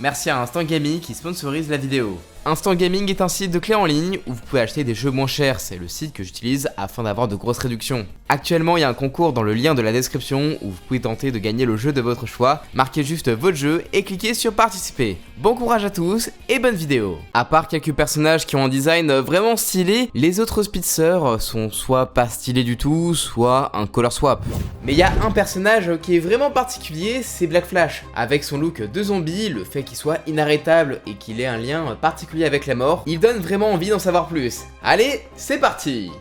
Merci à Instant Gaming qui sponsorise la vidéo. Instant Gaming est un site de clés en ligne où vous pouvez acheter des jeux moins chers, c'est le site que j'utilise afin d'avoir de grosses réductions. Actuellement il y a un concours dans le lien de la description où vous pouvez tenter de gagner le jeu de votre choix, marquez juste votre jeu et cliquez sur participer. Bon courage à tous et bonne vidéo. À part quelques personnages qui ont un design vraiment stylé, les autres speedsters sont soit pas stylés du tout, soit un color swap. Mais il y a un personnage qui est vraiment particulier, c'est Black Flash. Avec son look de zombie, le fait qu'il soit inarrêtable et qu'il ait un lien particulier avec la mort, il donne vraiment envie d'en savoir plus. Allez, c'est parti!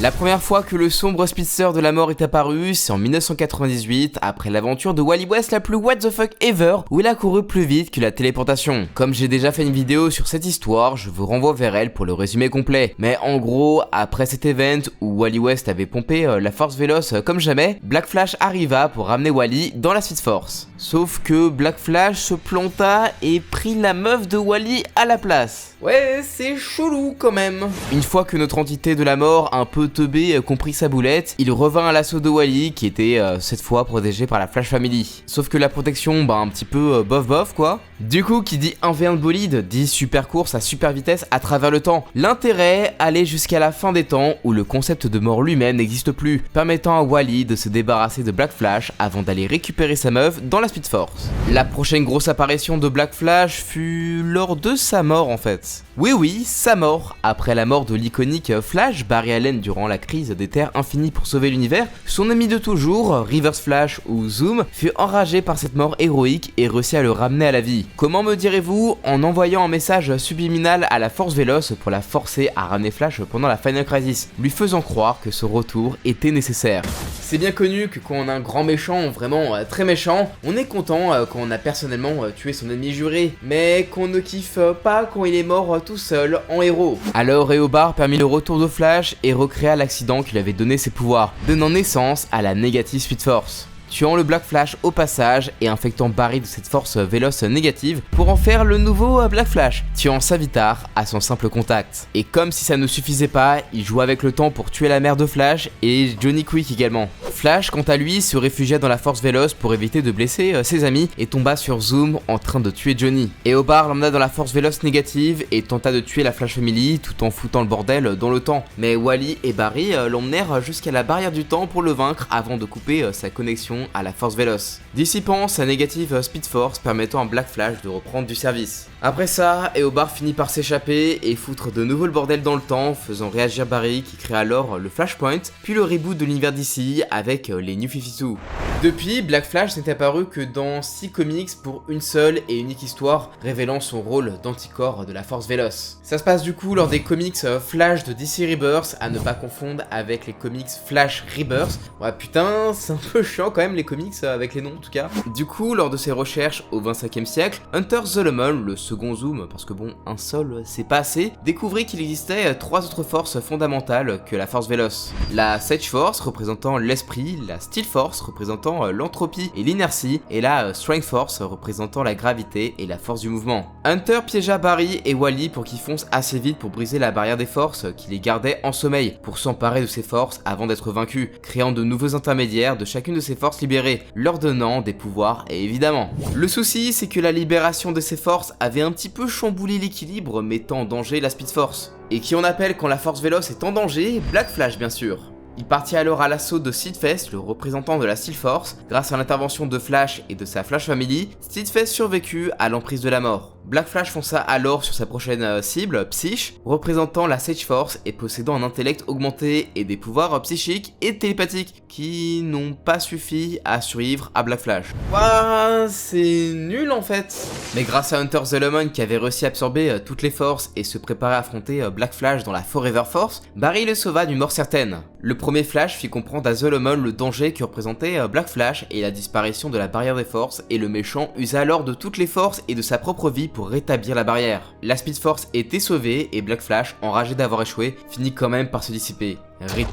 La première fois que le sombre speedster de la mort est apparu, c'est en 1998, après l'aventure de Wally West la plus what the fuck ever, où il a couru plus vite que la téléportation. Comme j'ai déjà fait une vidéo sur cette histoire, je vous renvoie vers elle pour le résumé complet. Mais en gros, après cet event où Wally West avait pompé la Force Véloce comme jamais, Black Flash arriva pour ramener Wally dans la Speed Force. Sauf que Black Flash se planta et prit la meuf de Wally à la place. Ouais, c'est chelou quand même. Une fois que notre entité de la mort un peu teubé comprit sa boulette, il revint à l'assaut de Wally qui était cette fois protégé par la Flash Family. Sauf que la protection, un petit peu bof bof quoi. Du coup, qui dit 1v1 de bolide, dit super course à super vitesse à travers le temps. L'intérêt, aller jusqu'à la fin des temps où le concept de mort lui-même n'existe plus, permettant à Wally de se débarrasser de Black Flash avant d'aller récupérer sa meuf dans la Speed Force. La prochaine grosse apparition de Black Flash fut lors de sa mort en fait. Oui, sa mort. Après la mort de l'iconique Flash, Barry Allen durant la crise des terres infinies pour sauver l'univers, son ami de toujours, Reverse Flash ou Zoom, fut enragé par cette mort héroïque et réussit à le ramener à la vie. Comment me direz-vous? En envoyant un message subliminal à la Force Véloce pour la forcer à ramener Flash pendant la Final Crisis, lui faisant croire que ce retour était nécessaire. C'est bien connu que quand on a un grand méchant, vraiment très méchant, on est content quand on a personnellement tué son ennemi juré, mais qu'on ne kiffe pas quand il est mort tout seul en héros. Alors Eobard permit le retour de Flash et recréa l'accident qui lui avait donné ses pouvoirs, donnant naissance à la Negative Speed Force, tuant le Black Flash au passage et infectant Barry de cette force véloce négative pour en faire le nouveau Black Flash, tuant Savitar à son simple contact. Et comme si ça ne suffisait pas, il joua avec le temps pour tuer la mère de Flash et Johnny Quick également. Flash, quant à lui, se réfugia dans la force véloce pour éviter de blesser ses amis et tomba sur Zoom en train de tuer Johnny. Eobard l'emmena dans la force véloce négative et tenta de tuer la Flash Family tout en foutant le bordel dans le temps. Mais Wally et Barry l'emmenèrent jusqu'à la barrière du temps pour le vaincre avant de couper sa connexion à la Force Véloce, dissipant sa négative Speed Force permettant à Black Flash de reprendre du service. Après ça, Eobard finit par s'échapper et foutre de nouveau le bordel dans le temps, faisant réagir Barry qui crée alors le Flashpoint, puis le reboot de l'univers d'ici avec les New 52. Depuis, Black Flash n'est apparu que dans 6 comics pour une seule et unique histoire, révélant son rôle d'anticorps de la Force Véloce. Ça se passe du coup lors des comics Flash de DC Rebirth, à ne pas confondre avec les comics Flash Rebirth. Ouais putain, c'est un peu chiant quand même les comics avec les noms en tout cas. Du coup, lors de ses recherches au 25e siècle, Hunter Zolomon, le second Zoom, parce que bon, un seul c'est pas assez, découvrit qu'il existait 3 autres forces fondamentales que la Force Véloce. La Sage Force représentant l'esprit, la Steel Force représentant l'entropie et l'inertie, et la Strength Force représentant la gravité et la force du mouvement. Hunter piégea Barry et Wally pour qu'ils foncent assez vite pour briser la barrière des forces qui les gardait en sommeil, pour s'emparer de ces forces avant d'être vaincus, créant de nouveaux intermédiaires de chacune de ces forces libérées, leur donnant des pouvoirs et évidemment. Le souci, c'est que la libération de ces forces avait un petit peu chamboulé l'équilibre, mettant en danger la Speed Force. Et qui on appelle quand la Force Véloce est en danger? Black Flash bien sûr. Il partit alors à l'assaut de Steadfast, le représentant de la Steel Force. Grâce à l'intervention de Flash et de sa Flash Family, Steadfast survécut à l'emprise de la mort. Black Flash fonça alors sur sa prochaine cible, Psyche, représentant la Sage Force et possédant un intellect augmenté et des pouvoirs psychiques et télépathiques qui n'ont pas suffi à survivre à Black Flash. Ouah, c'est nul en fait. Mais grâce à Hunter Zolomon qui avait réussi à absorber toutes les forces et se préparer à affronter Black Flash dans la Forever Force, Barry le sauva d'une mort certaine. Le premier Flash fit comprendre à Zolomon le danger que représentait Black Flash et la disparition de la barrière des forces, et le méchant usa alors de toutes les forces et de sa propre vie pour rétablir la barrière. La Speed Force était sauvée et Black Flash, enragé d'avoir échoué, finit quand même par se dissiper. RIP.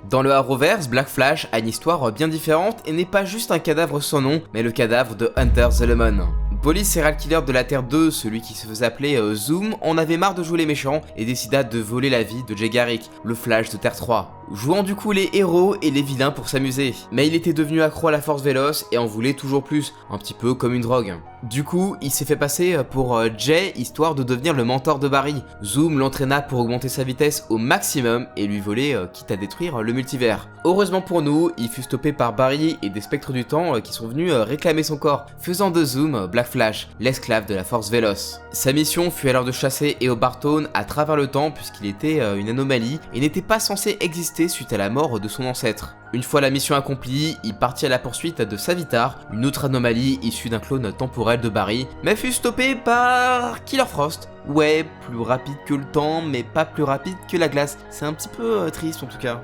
Dans le Arrowverse, Black Flash a une histoire bien différente et n'est pas juste un cadavre sans nom, mais le cadavre de Hunter Zolomon. Police Serial Killer de la Terre 2, celui qui se faisait appeler Zoom, en avait marre de jouer les méchants et décida de voler la vie de Jay Garrick, le Flash de Terre 3. jouant du coup les héros et les vilains pour s'amuser. Mais il était devenu accro à la force véloce et en voulait toujours plus, un petit peu comme une drogue. Du coup, il s'est fait passer pour Jay, histoire de devenir le mentor de Barry. Zoom l'entraîna pour augmenter sa vitesse au maximum et lui voler, quitte à détruire le multivers. Heureusement pour nous, il fut stoppé par Barry et des spectres du temps qui sont venus réclamer son corps, faisant de Zoom Black Flash, l'esclave de la force véloce. Sa mission fut alors de chasser Eo Barton à travers le temps puisqu'il était une anomalie et n'était pas censé exister suite à la mort de son ancêtre. Une fois la mission accomplie, il partit à la poursuite de Savitar, une autre anomalie issue d'un clone temporel de Barry, mais fut stoppé par Killer Frost. Ouais, plus rapide que le temps, mais pas plus rapide que la glace. C'est un petit peu triste en tout cas.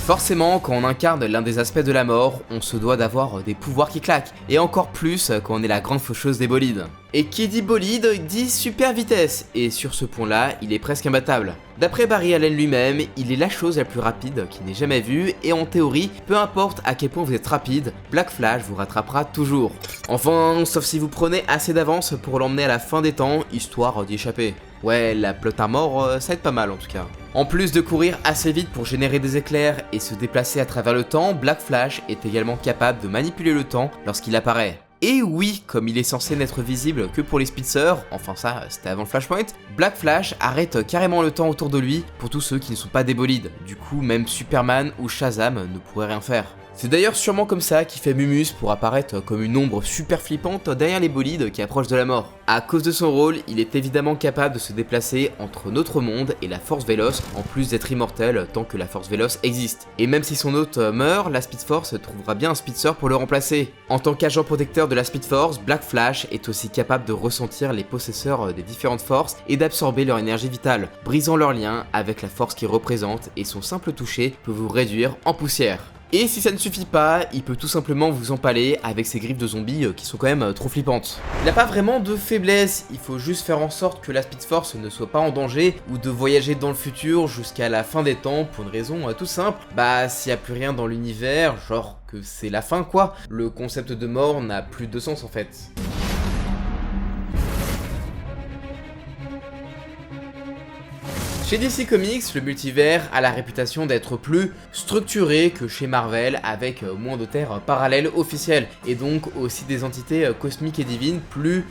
Forcément, quand on incarne l'un des aspects de la mort, on se doit d'avoir des pouvoirs qui claquent, et encore plus quand on est la grande faucheuse des bolides. Et qui dit bolide dit super vitesse, et sur ce point-là, il est presque imbattable. D'après Barry Allen lui-même, il est la chose la plus rapide qu'il n'ait jamais vue, et en théorie, peu importe à quel point vous êtes rapide, Black Flash vous rattrapera toujours. Enfin, sauf si vous prenez assez d'avance pour l'emmener à la fin des temps, histoire d'y échapper. Ouais, la pelote à mort, ça aide pas mal en tout cas. En plus de courir assez vite pour générer des éclairs et se déplacer à travers le temps, Black Flash est également capable de manipuler le temps lorsqu'il apparaît. Et oui, comme il est censé n'être visible que pour les Spitzers, enfin ça c'était avant le Flashpoint, Black Flash arrête carrément le temps autour de lui pour tous ceux qui ne sont pas des bolides. Du coup même Superman ou Shazam ne pourraient rien faire. C'est d'ailleurs sûrement comme ça qu'il fait Mumus pour apparaître comme une ombre super flippante derrière les bolides qui approchent de la mort. À cause de son rôle, il est évidemment capable de se déplacer entre notre monde et la Force Véloce, en plus d'être immortel tant que la Force Véloce existe. Et même si son hôte meurt, la Speed Force trouvera bien un Spitzer pour le remplacer. En tant qu'agent protecteur de la Speed Force, Black Flash est aussi capable de ressentir les possesseurs des différentes forces et d'absorber leur énergie vitale, brisant leur lien avec la force qu'ils représentent, et son simple toucher peut vous réduire en poussière. Et si ça ne suffit pas, il peut tout simplement vous empaler avec ses griffes de zombies qui sont quand même trop flippantes. Il n'a pas vraiment de faiblesse, il faut juste faire en sorte que la Speed Force ne soit pas en danger ou de voyager dans le futur jusqu'à la fin des temps pour une raison toute simple. Bah s'il n'y a plus rien dans l'univers, genre que c'est la fin quoi, le concept de mort n'a plus de sens en fait. Chez DC Comics, le multivers a la réputation d'être plus structuré que chez Marvel, avec moins de terres parallèles officielles, et donc aussi des entités cosmiques et divines plus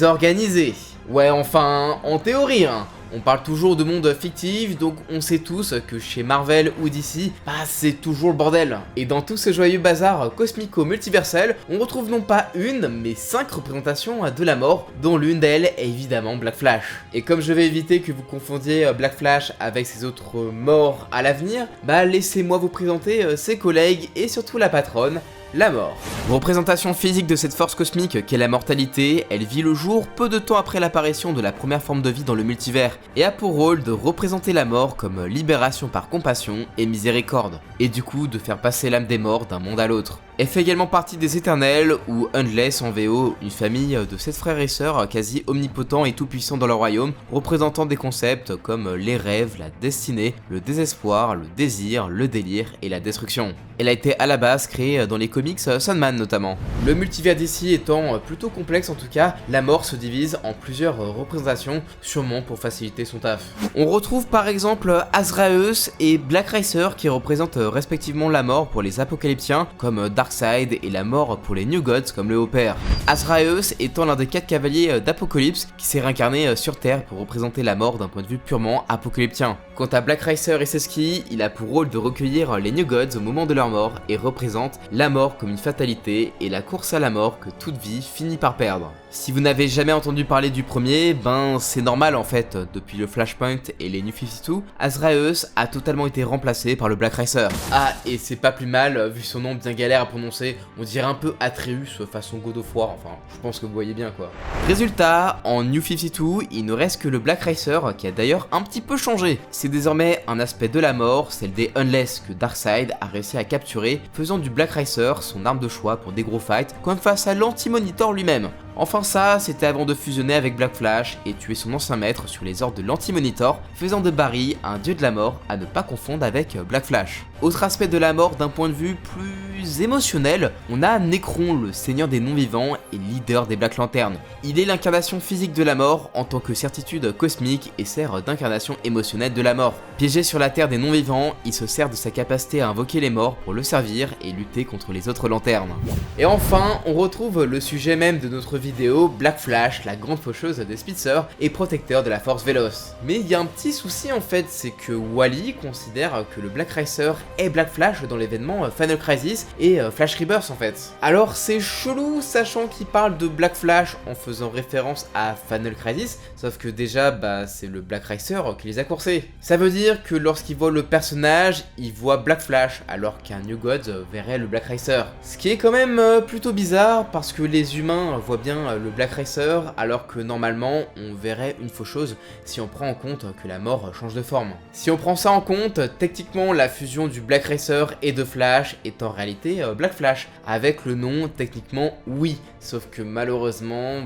organisées. Ouais, enfin, en théorie, hein. On parle toujours de monde fictif, donc on sait tous que chez Marvel ou DC, bah c'est toujours le bordel. Et dans tout ce joyeux bazar cosmico-multiversel, on retrouve non pas une, mais 5 représentations de la mort, dont l'une d'elles est évidemment Black Flash. Et comme je vais éviter que vous confondiez Black Flash avec ses autres morts à l'avenir, bah laissez-moi vous présenter ses collègues et surtout la patronne, la mort. Représentation physique de cette force cosmique qu'est la mortalité, elle vit le jour peu de temps après l'apparition de la première forme de vie dans le multivers et a pour rôle de représenter la mort comme libération par compassion et miséricorde, et du coup de faire passer l'âme des morts d'un monde à l'autre. Elle fait également partie des Éternels ou Endless en VO, une famille de 7 frères et sœurs quasi omnipotents et tout-puissants dans leur royaume, représentant des concepts comme les rêves, la destinée, le désespoir, le désir, le délire et la destruction. Elle a été à la base créée dans les comics Sandman notamment. Le multivers d'ici étant plutôt complexe en tout cas, la mort se divise en plusieurs représentations, sûrement pour faciliter son taf. On retrouve par exemple Azraeus et Black Racer qui représentent respectivement la mort pour les apocalyptiens comme Darkseid et la mort pour les New Gods comme le Haut-Père. Azraeus étant l'un des 4 cavaliers d'Apocalypse qui s'est réincarné sur Terre pour représenter la mort d'un point de vue purement apocalyptien. Quant à Black Racer et ses skis, il a pour rôle de recueillir les New Gods au moment de leur mort et représente la mort comme une fatalité et la course à la mort que toute vie finit par perdre. Si vous n'avez jamais entendu parler du premier, ben c'est normal en fait, depuis le Flashpoint et les New 52, Azraeus a totalement été remplacé par le Black Racer. Ah, et c'est pas plus mal, vu son nom bien galère à prononcer, on dirait un peu Atreus façon God of War, enfin je pense que vous voyez bien quoi. Résultat, en New 52, il ne reste que le Black Racer qui a d'ailleurs un petit peu changé. C'est désormais un aspect de la mort, celle des Unless que Darkseid a réussi à capturer, faisant du Black Racer son arme de choix pour des gros fights, comme face à l'Anti-Monitor lui-même. Enfin ça, c'était avant de fusionner avec Black Flash et tuer son ancien maître sur les ordres de l'Anti-Monitor, faisant de Barry un dieu de la mort à ne pas confondre avec Black Flash. Autre aspect de la mort d'un point de vue plus émotionnel, on a Nekron, le seigneur des non-vivants et leader des Black Lanterns. Il est l'incarnation physique de la mort en tant que certitude cosmique et sert d'incarnation émotionnelle de la mort. Piégé sur la terre des non-vivants, il se sert de sa capacité à invoquer les morts pour le servir et lutter contre les autres lanternes. Et enfin, on retrouve le sujet même de notre vidéo, Black Flash, la grande faucheuse des Spitzers et protecteur de la force Véloce. Mais il y a un petit souci en fait, c'est que Wally considère que le Black Racer est Black Flash dans l'événement Final Crisis et Flash Rebirth en fait. Alors c'est chelou sachant qu'il parle de Black Flash en faisant référence à Final Crisis, sauf que déjà c'est le Black Racer qui les a coursés. Ça veut dire que lorsqu'il voit le personnage, il voit Black Flash alors qu'un New Gods verrait le Black Racer. Ce qui est quand même plutôt bizarre parce que les humains voient bien le Black Racer alors que normalement on verrait une faucheuse si on prend en compte que la mort change de forme. Si on prend ça en compte, techniquement la fusion du Black Racer et de Flash est en réalité Black Flash, avec le nom techniquement oui, sauf que malheureusement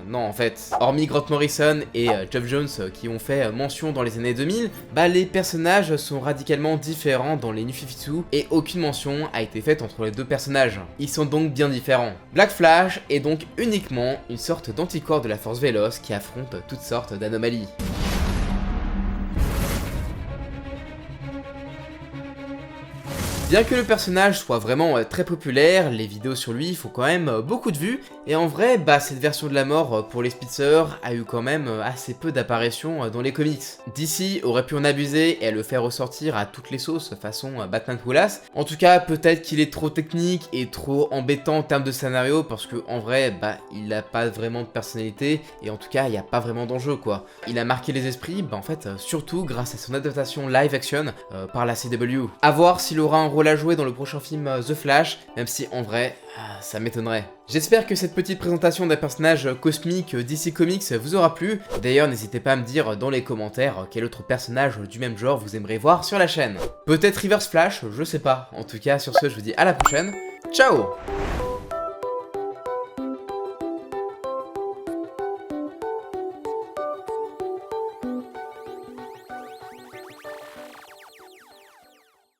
non en fait. Hormis Grant Morrison et Geoff Jones qui ont fait mention dans les années 2000, les personnages sont radicalement différents dans les New 52 et aucune mention a été faite entre les deux personnages. Ils sont donc bien différents. Black Flash est donc uniquement une sorte d'anticorps de la force Véloce qui affronte toutes sortes d'anomalies. Bien que le personnage soit vraiment très populaire, les vidéos sur lui font quand même beaucoup de vues, et en vrai, cette version de la mort pour les Spitzers a eu quand même assez peu d'apparitions dans les comics. DC aurait pu en abuser et le faire ressortir à toutes les sauces façon Batman Wallace. En tout cas, peut-être qu'il est trop technique et trop embêtant en termes de scénario parce que en vrai, il n'a pas vraiment de personnalité et en tout cas, il n'y a pas vraiment d'enjeu quoi. Il a marqué les esprits, en fait, surtout grâce à son adaptation live action par la CW. A voir s'il aura un rôle à jouer dans le prochain film The Flash, même si en vrai, ça m'étonnerait. J'espère que cette petite présentation d'un personnage cosmique DC Comics vous aura plu. D'ailleurs, n'hésitez pas à me dire dans les commentaires quel autre personnage du même genre vous aimeriez voir sur la chaîne. Peut-être Reverse Flash, je sais pas. En tout cas, sur ce, je vous dis à la prochaine. Ciao!